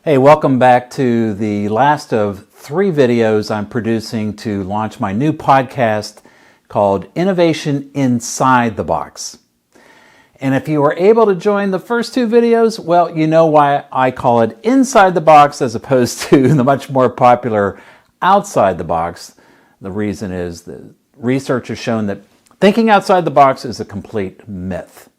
Hey, welcome back to the last of 3 videos I'm producing to launch my new podcast called Innovation Inside the Box. And if you were able to join the first 2 videos, well, you know why I call it Inside the Box as opposed to the much more popular Outside the Box. The reason is that research has shown that thinking outside the box is a complete myth.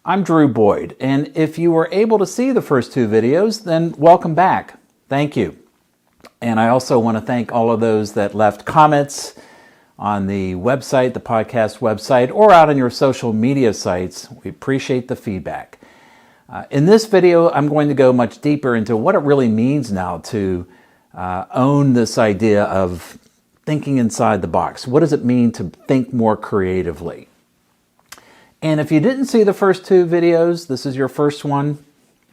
I'm Drew Boyd, and if you were able to see the first 2 videos, then welcome back. Thank you. And I also want to thank all of those that left comments on the website, the podcast website, or out on your social media sites. We appreciate the feedback. In this video, I'm going to go much deeper into what it really means now to own this idea of thinking inside the box. What does it mean to think more creatively? And if you didn't see the first 2 videos, this is your first one,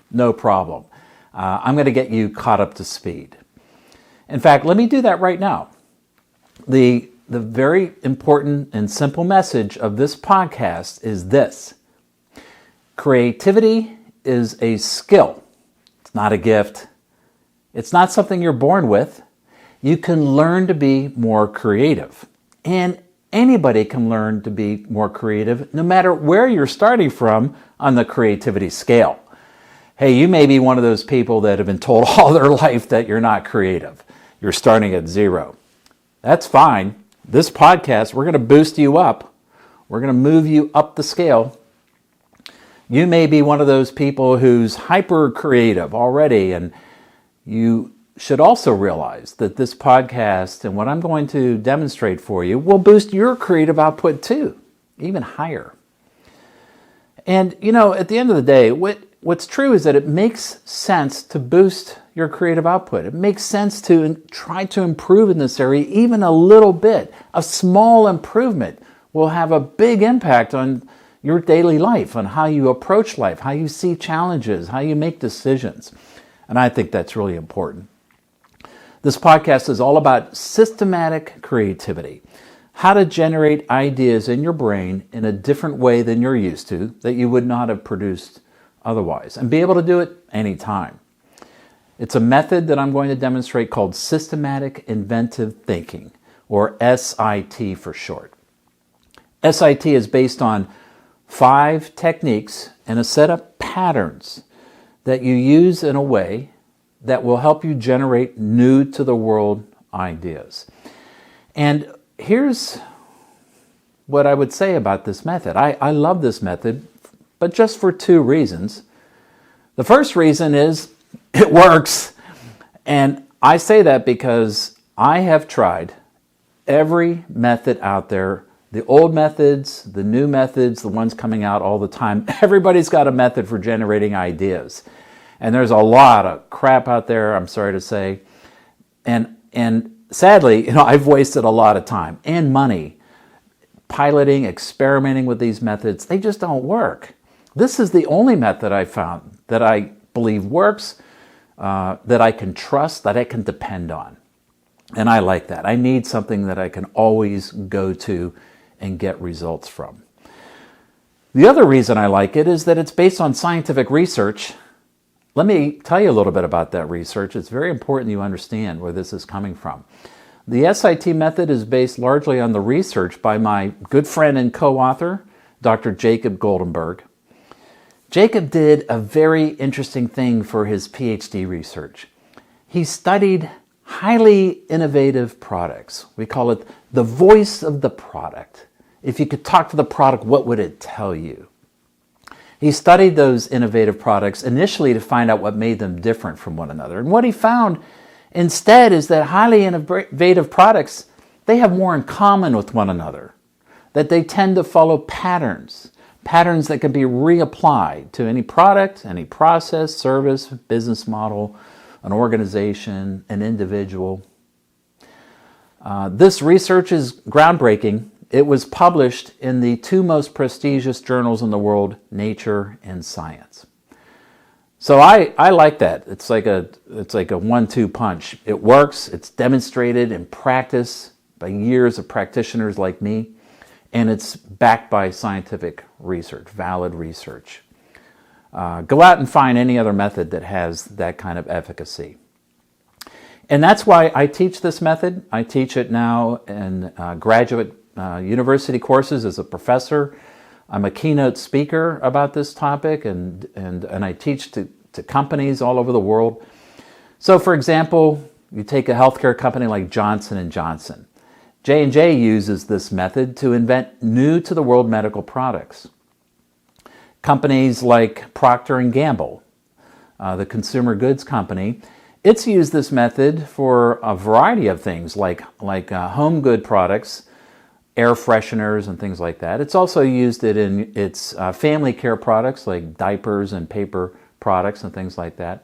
no problem. I'm going to get you caught up to speed. In fact, let me do that right now. The very important and simple message of this podcast is this. Creativity is a skill. It's not a gift. It's not something you're born with. You can learn to be more creative. And anybody can learn to be more creative no matter where you're starting from on the creativity scale. Hey, you may be one of those people that have been told all their life that you're not creative. You're starting at 0. That's fine. This podcast, we're going to boost you up. We're going to move you up the scale. You may be one of those people who's hyper creative already, and you should also realize that this podcast and what I'm going to demonstrate for you will boost your creative output too, even higher. And you know, at the end of the day, what's true is that it makes sense to boost your creative output. It makes sense to try to improve in this area even a little bit. A small improvement will have a big impact on your daily life, on how you approach life, how you see challenges, how you make decisions. And I think that's really important. This podcast is all about systematic creativity, how to generate ideas in your brain in a different way than you're used to, that you would not have produced otherwise, and be able to do it anytime. It's a method that I'm going to demonstrate called Systematic Inventive Thinking, or SIT for short. SIT is based on 5 techniques and a set of patterns that you use in a way that will help you generate new to the world ideas. And here's what I would say about this method. I love this method, but just for 2 reasons. The first reason is it works. And I say that because I have tried every method out there, the old methods, the new methods, the ones coming out all the time. Everybody's got a method for generating ideas. And there's a lot of crap out there, I'm sorry to say. And sadly, I've wasted a lot of time and money piloting, experimenting with these methods. They just don't work. This is the only method I found that I believe works, that I can trust, that I can depend on. And I like that. I need something that I can always go to and get results from. The other reason I like it is that it's based on scientific research. Let me tell you a little bit about that research. It's very important you understand where this is coming from. The SIT method is based largely on the research by my good friend and co-author, Dr. Jacob Goldenberg. Jacob did a very interesting thing for his PhD research. He studied highly innovative products. We call it the voice of the product. If you could talk to the product, what would it tell you? He studied those innovative products initially to find out what made them different from one another. And what he found instead is that highly innovative products, they have more in common with one another, that they tend to follow patterns that can be reapplied to any product, any process, service, business model, an organization, an individual. This research is groundbreaking. It was published in the 2 most prestigious journals in the world, Nature and Science. So I like that. It's like a 1-2 punch. It works. It's demonstrated in practice by years of practitioners like me, and it's backed by scientific research, valid research. Go out and find any other method that has that kind of efficacy. And that's why I teach this method. I teach it now in graduate university courses as a professor. I'm a keynote speaker about this topic, and I teach to companies all over the world. So, for example, you take a healthcare company like Johnson & Johnson. J&J uses this method to invent new-to-the-world medical products. Companies like Procter & Gamble, the consumer goods company, it's used this method for a variety of things like home good products, air fresheners and things like that. It's also used it in its family care products like diapers and paper products and things like that.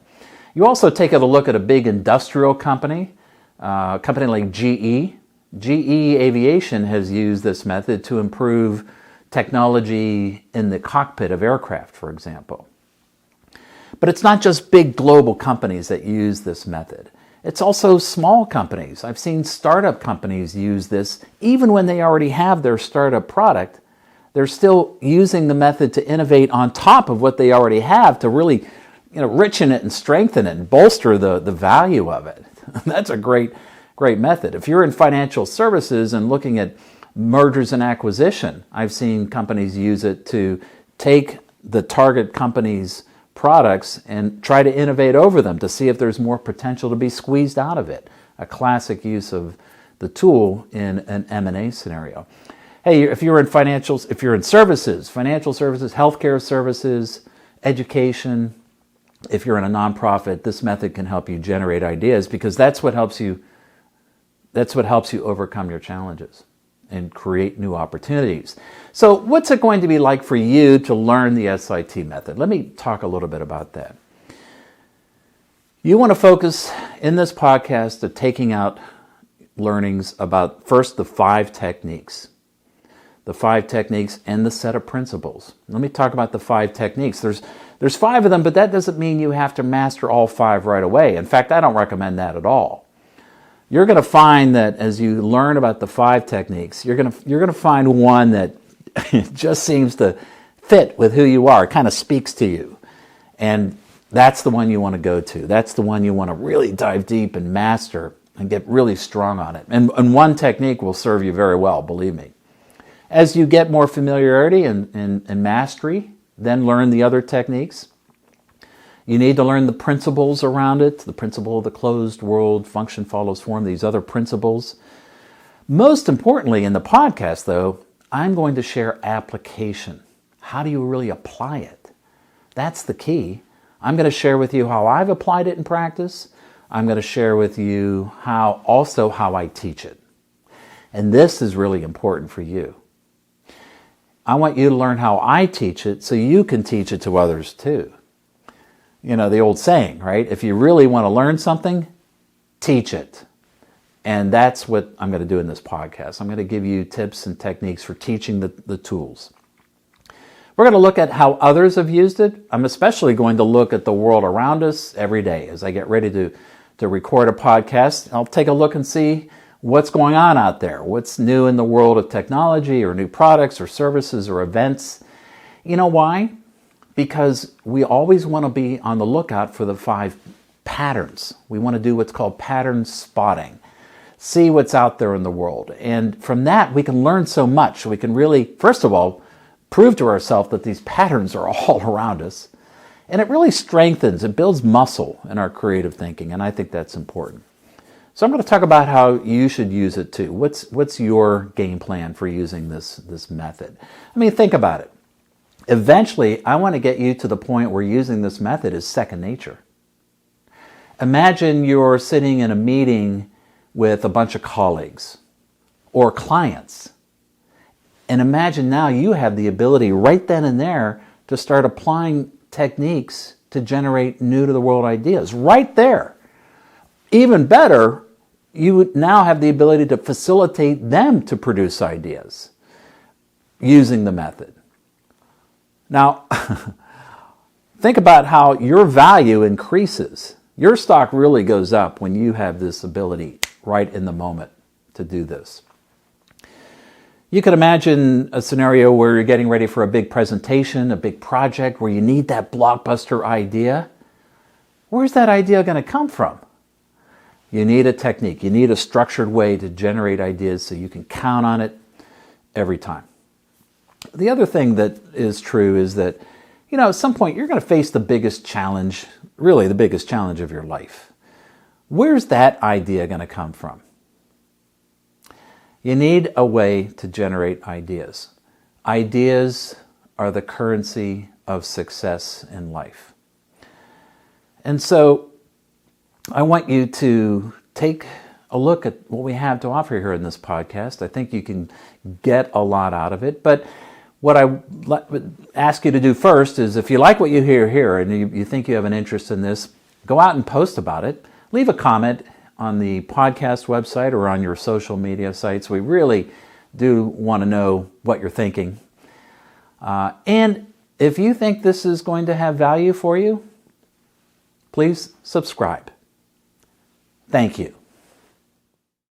You also take a look at a big industrial company, a company like GE. GE Aviation has used this method to improve technology in the cockpit of aircraft, for example. But it's not just big global companies that use this method. It's also small companies. I've seen startup companies use this. Even when they already have their startup product, they're still using the method to innovate on top of what they already have to really, richen it and strengthen it and bolster the value of it. That's a great method. If you're in financial services and looking at mergers and acquisition, I've seen companies use it to take the target company's products and try to innovate over them to see if there's more potential to be squeezed out of it. A classic use of the tool in an M&A scenario. Hey, if you're in financials, if you're in services, financial services, healthcare services, education, if you're in a nonprofit, this method can help you generate ideas because that's what helps you overcome your challenges and create new opportunities. So what's it going to be like for you to learn the SIT method? Let me talk a little bit about that. You want to focus in this podcast of taking out learnings about first the 5 techniques. The 5 techniques and the set of principles. Let me talk about the 5 techniques. There's 5 of them, but that doesn't mean you have to master all 5 right away. In fact, I don't recommend that at all. You're going to find that as you learn about the 5 techniques, you're going to find one that just seems to fit with who you are, kind of speaks to you. And that's the one you want to go to. That's the one you want to really dive deep and master and get really strong on it. And one technique will serve you very well, believe me. As you get more familiarity and mastery, then learn the other techniques. You need to learn the principles around it, the principle of the closed world, function follows form, these other principles. Most importantly in the podcast, though, I'm going to share application. How do you really apply it? That's the key. I'm going to share with you how I've applied it in practice. I'm going to share with you how I teach it. And this is really important for you. I want you to learn how I teach it so you can teach it to others too. The old saying, right? If you really want to learn something, teach it. And that's what I'm going to do in this podcast. I'm going to give you tips and techniques for teaching the tools. We're going to look at how others have used it. I'm especially going to look at the world around us every day. As I get ready to record a podcast, I'll take a look and see what's going on out there. What's new in the world of technology or new products or services or events. You know why? Because we always want to be on the lookout for the 5 patterns. We want to do what's called pattern spotting. See what's out there in the world. And from that, we can learn so much. We can really, first of all, prove to ourselves that these patterns are all around us. And it really strengthens, it builds muscle in our creative thinking. And I think that's important. So I'm going to talk about how you should use it too. What's your game plan for using this method? I mean, think about it. Eventually, I want to get you to the point where using this method is second nature. Imagine you're sitting in a meeting with a bunch of colleagues or clients. And imagine now you have the ability right then and there to start applying techniques to generate new-to-the-world ideas. Right there. Even better, you would now have the ability to facilitate them to produce ideas using the method. Now, think about how your value increases. Your stock really goes up when you have this ability right in the moment to do this. You could imagine a scenario where you're getting ready for a big presentation, a big project, where you need that blockbuster idea. Where's that idea going to come from? You need a technique. You need a structured way to generate ideas so you can count on it every time. The other thing that is true is that, at some point you're going to face the biggest challenge, really the biggest challenge of your life. Where's that idea going to come from? You need a way to generate ideas. Ideas are the currency of success in life. And so I want you to take a look at what we have to offer here in this podcast. I think you can get a lot out of it. But what I would ask you to do first is, if you like what you hear here and you think you have an interest in this, go out and post about it. Leave a comment on the podcast website or on your social media sites. We really do want to know what you're thinking. And if you think this is going to have value for you, please subscribe. Thank you.